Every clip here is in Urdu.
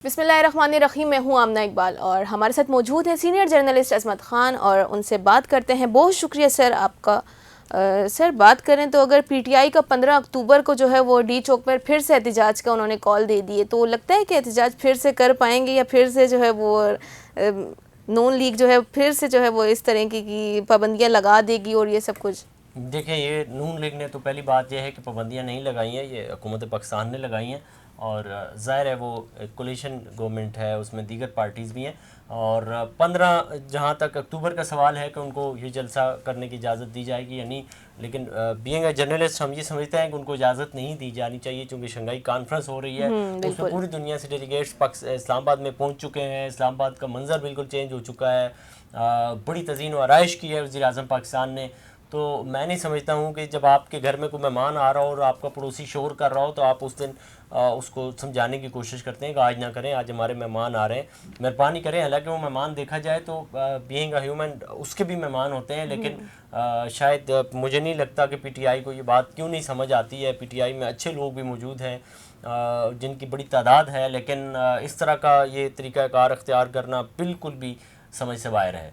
بسم اللہ الرحمن الرحیم، میں ہوں آمنہ اقبال اور ہمارے ساتھ موجود ہیں سینئر جرنلسٹ عصمت خان، اور ان سے بات کرتے ہیں۔ بہت شکریہ سر آپ کا۔ سر بات کریں تو اگر پی ٹی آئی کا 15 اکتوبر کو جو ہے وہ ڈی چوک پر پھر سے احتجاج کا انہوں نے کال دے دی ہے، تو لگتا ہے کہ احتجاج پھر سے کر پائیں گے، یا پھر سے جو ہے وہ نون لیگ جو ہے پھر سے جو ہے وہ اس طرح کی پابندیاں لگا دے گی اور یہ سب کچھ؟ دیکھیں، یہ نون لیگ نے تو پہلی بات یہ ہے کہ پابندیاں نہیں لگائی ہیں، یہ حکومت پاکستان نے لگائی ہیں، اور ظاہر ہے وہ کولیشن گورنمنٹ ہے، اس میں دیگر پارٹیز بھی ہیں، اور 15 جہاں تک اکتوبر کا سوال ہے کہ ان کو یہ جلسہ کرنے کی اجازت دی جائے گی یا نہیں، لیکن بینگ اے جرنلسٹ ہم یہ سمجھتے ہیں کہ ان کو اجازت نہیں دی جانی چاہیے، چونکہ شنگھائی کانفرنس ہو رہی ہے، اس میں پوری دنیا سے ڈیلیگیٹس اسلام آباد میں پہنچ چکے ہیں۔ اسلام آباد کا منظر بالکل چینج ہو چکا ہے، بڑی تزئین و آرائش کی ہے وزیر اعظم پاکستان نے۔ تو میں نہیں سمجھتا ہوں کہ جب آپ کے گھر میں کوئی مہمان آ رہا ہو اور آپ کا پڑوسی شور کر رہا ہو تو آپ اس دن اس کو سمجھانے کی کوشش کرتے ہیں کہ آج نہ کریں، آج ہمارے مہمان آ رہے ہیں، مہربانی کریں۔ حالانکہ وہ مہمان دیکھا جائے تو بینگ اے ہیومن اس کے بھی مہمان ہوتے ہیں، لیکن شاید مجھے نہیں لگتا کہ پی ٹی آئی کو یہ بات کیوں نہیں سمجھ آتی ہے۔ پی ٹی آئی میں اچھے لوگ بھی موجود ہیں جن کی بڑی تعداد ہے، لیکن اس طرح کا یہ طریقہ کار اختیار کرنا بالکل بھی سمجھ سے باہر ہے۔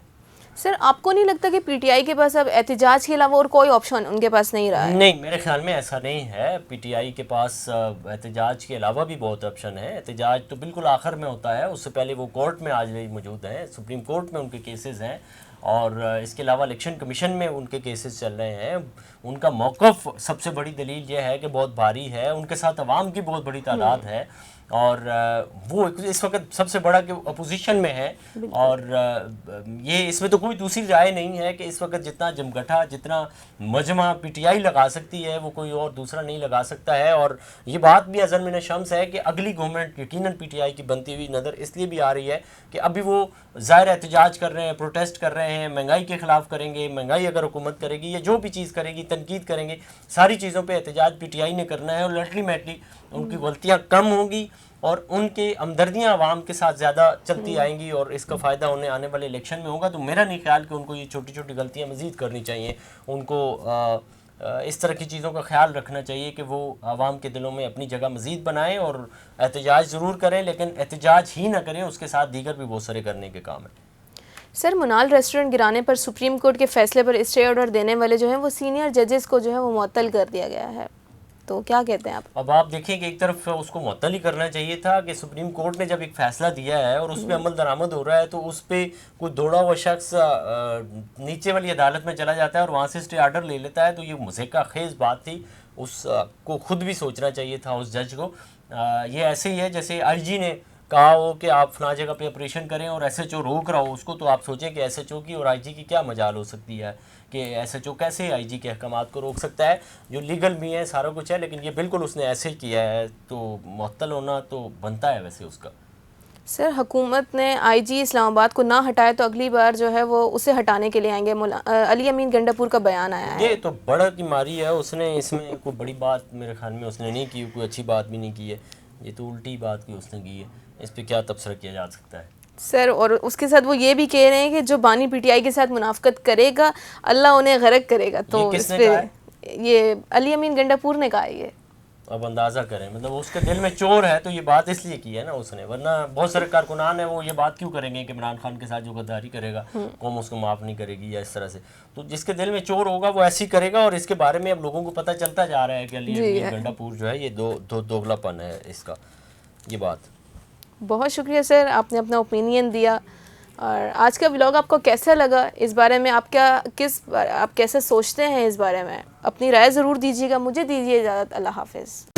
سر آپ کو نہیں لگتا کہ پی ٹی آئی کے پاس اب احتجاج کے علاوہ اور کوئی آپشن ان کے پاس نہیں رہا ہے؟ نہیں، میرے خیال میں ایسا نہیں ہے۔ پی ٹی آئی کے پاس احتجاج کے علاوہ بھی بہت آپشن ہے۔ احتجاج تو بالکل آخر میں ہوتا ہے، اس سے پہلے وہ کورٹ میں آج بھی موجود ہیں، سپریم کورٹ میں ان کے کیسز ہیں، اور اس کے علاوہ الیکشن کمیشن میں ان کے کیسز چل رہے ہیں۔ ان کا موقف سب سے بڑی دلیل یہ ہے کہ بہت بھاری ہے، ان کے ساتھ عوام کی بہت بڑی تعداد ہے، اور وہ اس وقت سب سے بڑا کہ اپوزیشن میں ہے، اور یہ اس میں تو کوئی دوسری رائے نہیں ہے کہ اس وقت جتنا جمگٹھا، جتنا مجمع پی ٹی آئی لگا سکتی ہے وہ کوئی اور دوسرا نہیں لگا سکتا ہے۔ اور یہ بات بھی اظہر من شمس ہے کہ اگلی گورنمنٹ یقیناً پی ٹی آئی کی بنتی ہوئی نظر اس لیے بھی آ رہی ہے کہ ابھی وہ ظاہر احتجاج کر رہے ہیں، پروٹیسٹ کر رہے ہیں، مہنگائی کے خلاف کریں گے، مہنگائی اگر حکومت کرے گی یا جو بھی چیز کرے گی، تنقید کریں گے، ساری چیزوں پہ احتجاج پی ٹی آئی نے کرنا ہے، اور الٹیمیٹلی ان کی غلطیاں کم ہوں گی اور ان کے ہمدردیاں عوام کے ساتھ زیادہ چلتی آئیں گی، اور اس کا فائدہ انہیں آنے والے الیکشن میں ہوگا۔ تو میرا نہیں خیال کہ ان کو یہ چھوٹی چھوٹی غلطیاں مزید کرنی چاہیے، ان کو اس طرح کی چیزوں کا خیال رکھنا چاہیے کہ وہ عوام کے دلوں میں اپنی جگہ مزید بنائیں، اور احتجاج ضرور کریں، لیکن احتجاج ہی نہ کریں، اس کے ساتھ دیگر بھی بہت سارے کرنے کے کام ہیں۔ سر منال ریسٹورنٹ گرانے پر سپریم کورٹ کے فیصلے پر اسٹے آرڈر دینے والے جو ہیں وہ سینئر ججز کو جو ہے وہ معطل کر دیا گیا ہے، تو کیا کہتے ہیں آپ؟ اب آپ دیکھیں کہ ایک طرف اس کو معطل ہی کرنا چاہیے تھا کہ سپریم کورٹ نے جب ایک فیصلہ دیا ہے اور اس پہ عمل درآمد ہو رہا ہے تو اس پہ کوئی دوڑا ہوا شخص نیچے والی عدالت میں چلا جاتا ہے اور وہاں سے اسٹے آرڈر لے لیتا ہے، تو یہ مضحکہ خیز بات تھی۔ اس کو خود بھی سوچنا چاہیے تھا اس جج کو۔ یہ ایسے ہی ہے جیسے آئی جی نے کہا ہو کہ آپ فلاں جگہ پہ آپریشن کریں اور ایس ایچ او روک رہا ہو اس کو، تو آپ سوچیں کہ ایس ایچ او کی اور آئی جی کی کیا مجال ہو سکتی ہے کہ ایس ایچ او کیسے آئی جی کے احکامات کو روک سکتا ہے، جو لیگل بھی ہے، سارا کچھ ہے، لیکن یہ بالکل اس نے ایسے ہی کیا ہے، تو معطل ہونا تو بنتا ہے ویسے اس کا۔ سر حکومت نے آئی جی اسلام آباد کو نہ ہٹائے تو اگلی بار جو ہے وہ اسے ہٹانے کے لیے آئیں گے، علی امین گنڈاپور کا بیان آیا ہے۔ یہ تو بڑا کی ماری ہے، اس نے اس میں کوئی بڑی بات میرے خیال میں اس نے نہیں کی، کوئی اچھی بات بھی نہیں کی ہے، یہ تو الٹی بات کی اس نے کی ہے، اس پہ کیا تبصرہ کیا جا سکتا ہے۔ سر اور اس کے ساتھ وہ یہ بھی کہہ رہے ہیں کہ جو بانی پی ٹی آئی کے ساتھ منافقت کرے گا اللہ انہیں غرق کرے گا، تو یہ کس اس نے پہ کہا ہے؟ یہ علی امین گنڈاپور نے کہا یہ۔ اب اندازہ کریں، مطلب اس کے دل میں چور ہے تو یہ بات اس لیے کی ہے نا اس نے، ورنہ بہت سارے کارکنان ہیں وہ یہ بات کیوں کریں گے کہ عمران خان کے ساتھ جو غداری کرے گا قوم اس کو معاف نہیں کرے گی یا اس طرح سے، تو جس کے دل میں چور ہوگا وہ ایسے ہی کرے گا، اور اس کے بارے میں اب لوگوں کو پتہ چلتا جا رہا ہے کہ علی امین گنڈاپور جو ہے یہ دوگلا پن ہے اس کا، یہ بات۔ بہت شکریہ سر، آپ نے اپنا اوپینین دیا، اور آج کا ولاگ آپ کو کیسا لگا، اس بارے میں آپ کیسے سوچتے ہیں، اس بارے میں اپنی رائے ضرور دیجیے گا۔ مجھے دیجیے اجازت، اللہ حافظ۔